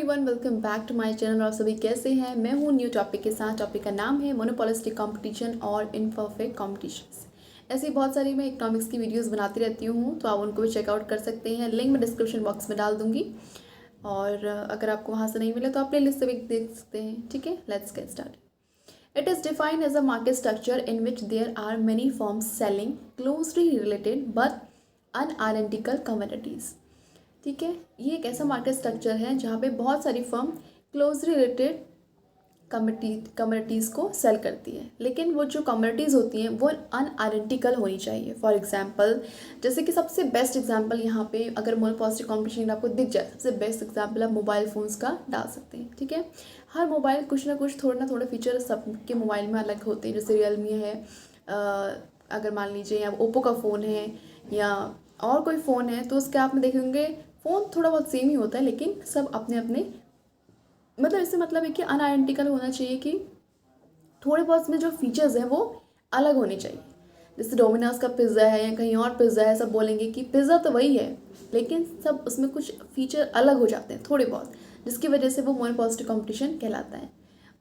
Everyone, welcome back to my channel. आप सभी कैसे हैं? मैं हूं न्यू टॉपिक के साथ। टॉपिक का नाम है मोनोपोलिस्टिक कंपटीशन और इनपरफेक्ट कॉम्पिटिशन्स। ऐसी बहुत सारी मैं इकोनॉमिक्स की वीडियोस बनाती रहती हूं, तो आप उनको भी चेकआउट कर सकते हैं। लिंक मैं डिस्क्रिप्शन बॉक्स में डाल दूंगी, और अगर आपको वहाँ से नहीं मिले तो आप प्ले लिस्ट से भी देख सकते हैं। ठीक है, let's get start. It is defined as a market structure in which there are many firms selling closely related but unidentical commodities. ठीक है, ये एक ऐसा मार्केट स्ट्रक्चर है जहाँ पे बहुत सारी फर्म क्लोजली रिलेटेड कमोडिटीज़ को सेल करती है, लेकिन वो जो कमोडिटीज़ होती हैं वो अनआइडेंटिकल होनी चाहिए। फॉर एग्जांपल, जैसे कि सबसे बेस्ट एग्जांपल यहाँ पे अगर मोनोपोलिस्टिक कॉम्पिटिशन आपको दिख जाए, सबसे बेस्ट एग्जांपल आप मोबाइल फ़ोन्स का डाल सकते हैं। ठीक है, हर मोबाइल कुछ ना कुछ थोड़े ना थोड़े फीचर सबके मोबाइल में अलग होते हैं। जैसे रियलमी है, अगर मान लीजिए, या ओप्पो का फ़ोन है या और कोई फ़ोन है, तो उसके आप में देखेंगे फ़ोन थोड़ा बहुत सेम ही होता है, लेकिन सब अपने अपने मतलब इससे मतलब है कि अनआइडेंटिकल होना चाहिए, कि थोड़े बहुत में जो फीचर्स हैं वो अलग होने चाहिए। जैसे डोमिनोज का पिज़्ज़ा है या कहीं और पिज़्ज़ा है, सब बोलेंगे कि पिज़्ज़ा तो वही है, लेकिन सब उसमें कुछ फीचर अलग हो जाते हैं थोड़े बहुत, जिसकी वजह से वो मोनोपोलिस्टिक कंपटीशन कहलाता है।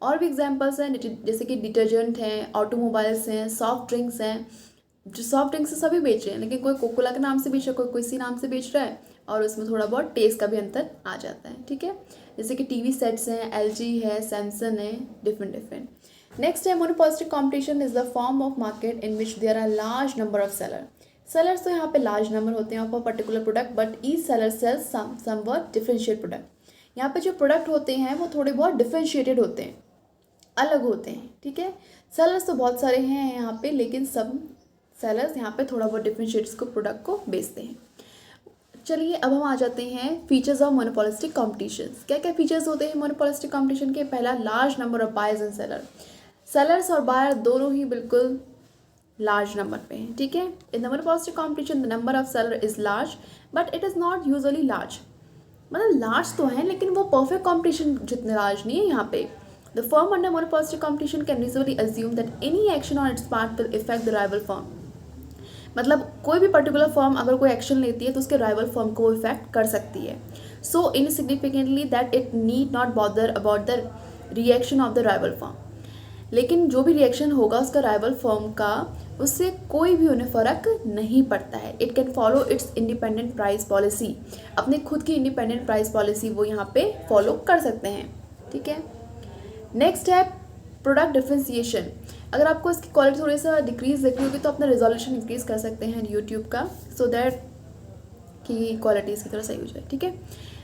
और भी एग्जांपल्स हैं, जैसे कि डिटर्जेंट हैं, ऑटोमोबाइल्स हैं, सॉफ्ट ड्रिंक्स हैं। जो सॉफ्ट ड्रिंक्स सभी बेच रहे हैं, लेकिन कोई कोकोला के नाम से बेच रहा है, कोई किसी नाम से बेच रहा है, और उसमें थोड़ा बहुत टेस्ट का भी अंतर आ जाता है। ठीक है, जैसे कि टीवी सेट्स हैं, एलजी है, सैमसंग है, डिफरेंट। नेक्स्ट है monopolistic competition is the form of market in which there are large number of sellers. तो यहाँ पे लार्ज नंबर होते हैं of a particular product, but each seller sells somewhat differentiate product. यहाँ पे जो प्रोडक्ट होते हैं वो थोड़े बहुत डिफरेंशिएटेड होते हैं, अलग होते हैं। ठीक है, सेलर्स तो बहुत सारे हैं यहाँ पे, लेकिन सब सेलर्स यहाँ पे थोड़ा बहुत डिफरेंशिएट्स को प्रोडक्ट को बेचते हैं। चलिए, अब हम आ जाते हैं फीचर्स ऑफ मोनोपोलिस्टिक कॉम्पिटिशन्स। क्या क्या फीचर्स होते हैं मोनोपोलिस्टिक कॉम्पिटिशन के? पहला, large number of buyers and sellers और बायर दोनों ही बिल्कुल लार्ज नंबर पे हैं। ठीक है, in the monopolistic competition the number of seller is large but it is not usually large. मतलब लार्ज तो है, लेकिन वो परफेक्ट कॉम्पिटिशन जितने लार्ज नहीं है यहाँ पे। The firm under monopolistic competition can regionally assume that any action on it's part will effect the rival firm. मतलब कोई भी पर्टिकुलर फर्म अगर कोई एक्शन लेती है तो उसके राइवल फर्म को इफेक्ट कर सकती है। So insignificantly that it need not bother about the reaction of the rival firm. लेकिन जो भी रिएक्शन होगा उसका राइवल फर्म का, उससे कोई भी उन्हें फ़र्क नहीं पड़ता है। It can follow it's independent price policy. अपने खुद की इंडिपेंडेंट प्राइस पॉलिसी वो यहाँ पे फॉलो कर सकते हैं। ठीक है, नेक्स्ट है प्रोडक्ट डिफ्रेंसिएशन। अगर आपको इसकी क्वालिटी थोड़ी सा डिक्रीज देखनी होगी तो अपना रिजोल्यूशन इंक्रीज कर सकते हैं यूट्यूब का, सो दैट कि क्वालिटी इसकी तरह सही हो जाए। ठीक है,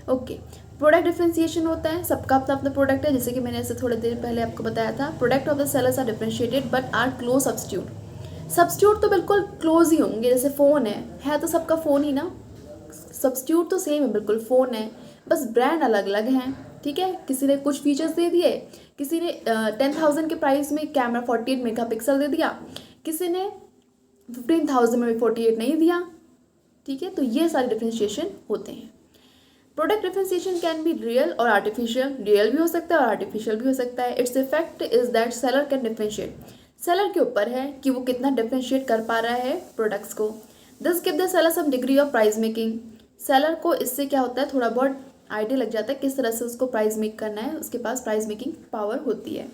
ओके। प्रोडक्ट डिफ्रेंसिएशन होता है, सबका अपना अपना प्रोडक्ट है, जैसे कि मैंने ऐसे थोड़ी देर पहले आपको बताया था। Product of the sellers are differentiated but are close substitute तो बिल्कुल क्लोज ही होंगे। जैसे फ़ोन है तो सबका फ़ोन ही ना, सब्स्टिट्यूट तो सेम है, बिल्कुल फ़ोन है, बस ब्रांड अलग अलग हैं। ठीक है, किसी ने कुछ फीचर्स दे दिए, किसी ने 10,000 के प्राइस में कैमरा 48 मेगापिक्सल दे दिया, किसी ने 15,000 में 48 नहीं दिया। ठीक है, तो ये सारे डिफ्रेंशिएशन होते हैं। Product differentiation can be real और आर्टिफिशियल। रियल भी हो सकता है और आर्टिफिशियल भी हो सकता है। Its effect is that seller can differentiate. Seller के ऊपर है कि वो कितना डिफ्रेंशिएट कर पा रहा है प्रोडक्ट्स को। This give the seller some degree of price making. Seller को इससे क्या होता है, थोड़ा बहुत आइडिया लग जाता है किस तरह से उसको प्राइस मेक करना है, उसके पास प्राइस मेकिंग पावर होती है,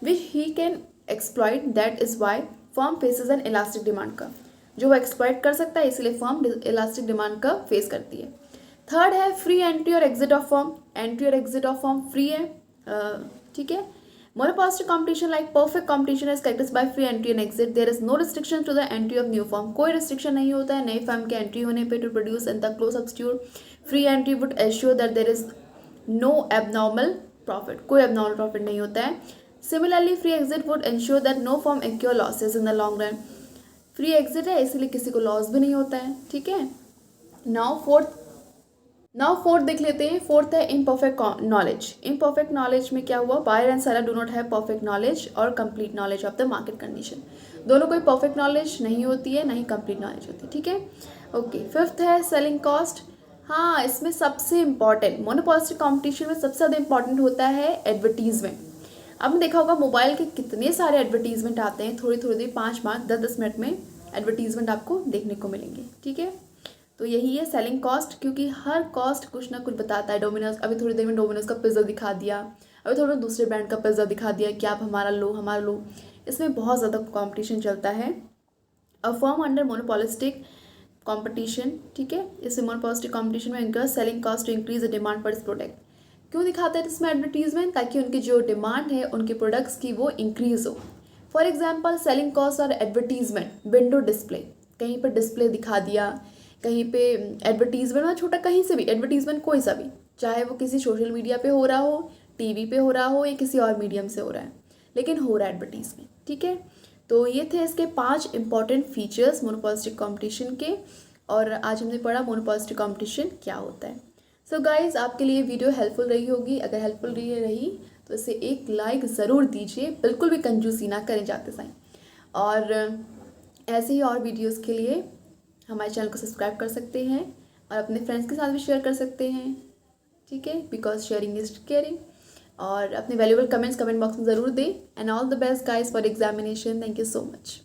which he can exploit. That is why firm faces an elastic demand का, जो वो एक्सप्लॉइट कर सकता है, इसलिए फर्म इलास्टिक डिमांड का फेस करती है। थर्ड है फ्री एंट्री और एग्जिट ऑफ फर्म। एंट्री और एग्जिट ऑफ फर्म फ्री है। ठीक है, monopolistic competition like perfect competition is characterised by free entry and exit. There is no restriction to the entry of new firm. कोई restriction नहीं होता है नई firm के एंट्री होने पे to produce and the close substitute. Free entry would assure that there is no abnormal profit. कोई abnormal profit नहीं होता है। Similarly free exit would ensure that no firm incur losses in the long run. Free exit है इसलिए किसी को loss भी नहीं होता है। ठीक है, नाउ फोर्थ देख लेते हैं। फोर्थ है इम्परफेक्ट नॉलेज। इम्परफेक्ट नॉलेज में क्या हुआ, buyer and seller do not have perfect knowledge और complete knowledge of the market condition. दोनों कोई परफेक्ट नॉलेज नहीं होती है, नहीं कंप्लीट नॉलेज होती है। ठीक है, ओके। फिफ्थ है सेलिंग कॉस्ट। हाँ, इसमें सबसे इंपॉर्टेंट, मोनोपोलिस्टिक कंपटीशन में सबसे ज़्यादा इंपॉर्टेंट होता है एडवर्टीजमेंट। आपने देखा होगा मोबाइल के कितने सारे एडवर्टीजमेंट आते हैं, थोड़ी थोड़ी देर 5-5, 10-10 मिनट में एडवर्टीजमेंट आपको देखने को मिलेंगे। ठीक है, तो यही है सेलिंग कॉस्ट, क्योंकि हर कॉस्ट कुछ ना कुछ बताता है। डोमिनोज, अभी थोड़ी देर में डोमिनोज का पिज़्ज़ा दिखा दिया, अभी थोड़ा दूसरे ब्रांड का पिज़्ज़ा दिखा दिया कि आप हमारा लो हमारा लो। इसमें बहुत ज़्यादा कंपटीशन चलता है। A firm under monopolistic competition, ठीक है, इसमें मोनोपोलिस्टिक कंपटीशन में इनका selling cost to increase the demand for इस प्रोडक्ट। क्यों दिखाता है इसमें एडवर्टीजमेंट? ताकि उनकी जो डिमांड है उनके प्रोडक्ट्स की वो इंक्रीज हो। फॉर एग्जाम्पल सेलिंग कॉस्ट और एडवर्टीजमेंट, विंडो डिस्प्ले, कहीं पर डिस्प्ले दिखा दिया, कहीं पे एडवर्टीजमेंट, मतलब छोटा कहीं से भी एडवर्टीजमेंट कोई सा भी, चाहे वो किसी सोशल मीडिया पे हो रहा हो, टीवी पे हो रहा हो या किसी और मीडियम से हो रहा है, लेकिन हो रहा है एडवर्टीजमेंट, ठीक है। तो ये थे इसके 5 इंपॉर्टेंट फीचर्स मोनोपोलिस्टिक कंपटीशन के, और आज हमने पढ़ा मोनोपोलिस्टिक कंपटीशन क्या होता है। सो गाइज, आपके लिए वीडियो हेल्पफुल रही होगी। अगर हेल्पफुल रही तो इसे एक लाइक ज़रूर दीजिए, बिल्कुल भी कंजूसी ना करें जाते साइन। और ऐसे ही और वीडियोस के लिए हमारे चैनल को सब्सक्राइब कर सकते हैं और अपने फ्रेंड्स के साथ भी शेयर कर सकते हैं, ठीक है, बिकॉज शेयरिंग इज केयरिंग। और अपने वैल्यूबल कमेंट्स कमेंट बॉक्स में ज़रूर दें। And all the best guys for examination. Thank you so much.